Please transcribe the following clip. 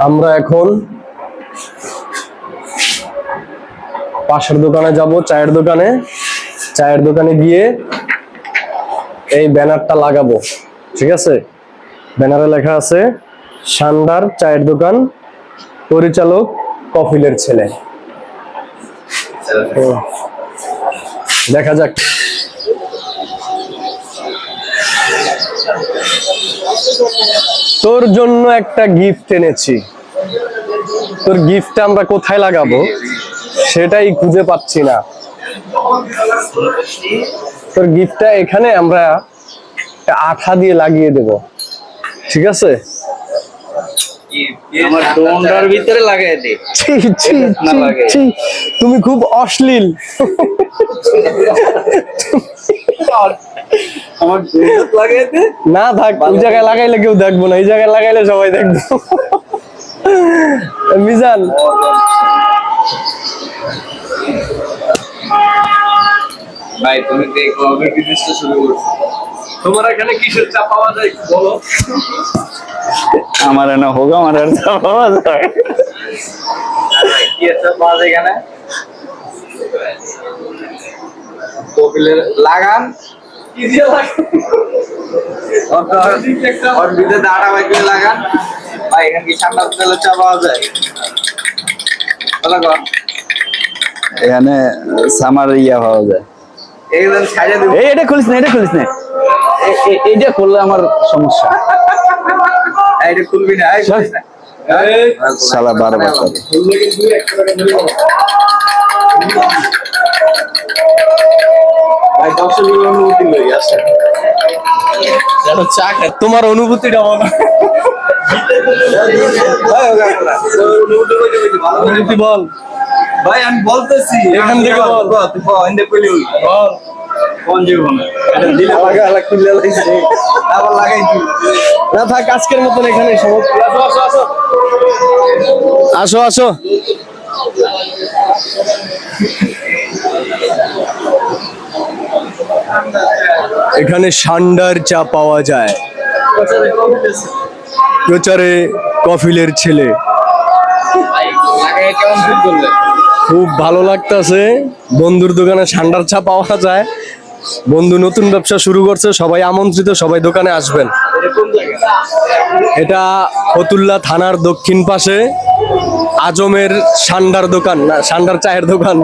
আমরা এখন পাশের দোকানে যাব, চায়ের দোকানে। চায়ের দোকানে গিয়ে এই ব্যানারটা লাগাবো, ঠিক আছে? ব্যানারে লেখা আছে সান্ডার চায়ের দোকান, পরিচালক কফিলের ছেলে। দেখা যাক। তোর জন্য একটা গিফট এনেছি। তোর গিফটটা আমরা কোথায় লাগাবো সেটাই খুঁজে পাচ্ছি না। তোর গিফটটা এখানে আমরা আঠা দিয়ে লাগিয়ে দেব, ঠিক আছে? আমার ডোনটার ভিতরে লাগাই দে। তুমি খুব অশ্লীল। আমার ডোনট লাগাই দে। না থাক, ওই জায়গায় লাগাইলে কেউ দেখবো না, এই জায়গায় লাগাইলে সবাই দেখবো। মিজান, ভাই তুমি দেখো আমি বিজনেসটা শুরু করছি। তোমার এখানে কিসের চা পাওয়া যায় বলো? আমার না হোক, আমার আর চা পাওয়া যায়। কি চা পাওয়া যায় এখানে? কপিলের লাগান কি দিয়ে লাগান? ওর ভিতরে দাঁড়া বাইকে লাগান। ভাই এখানে কি ঠান্ডা তেলের চা পাওয়া যায়? বলো গো। এখানে সামার ইয়া পাওয়া যায়। এটা খুলিস না, এটা খুলিস না, এইটা খুললে আমার সমস্যা। এটা খুলবি না, শালা 12 বছর। তোমার অনুভূতিটা বলো। বল ভাই আমি বলতেছি এখান থেকে বল। বল কোন জীবন এটা দিলে লাগা খুলে লাইছে আবার লাগাই দি না থাক, আজকের মতন এখানে আসো আসো। এখানে সান্ডার চা পাওয়া যায়, প্রচারে কফিলের ছেলে। খুব ভালো লাগতেছে, বন্ধুর দোকানে সান্ডার চা পাওয়া যায়। বন্ধু নতুন ব্যবসা শুরু করছে, সবাই আমন্ত্রিত, সবাই দোকানে আসবেন। এটা ফতুল্লা থানার দক্ষিণ পাশে আজমের সান্ডার দোকান, না সান্ডার চায়ের দোকান।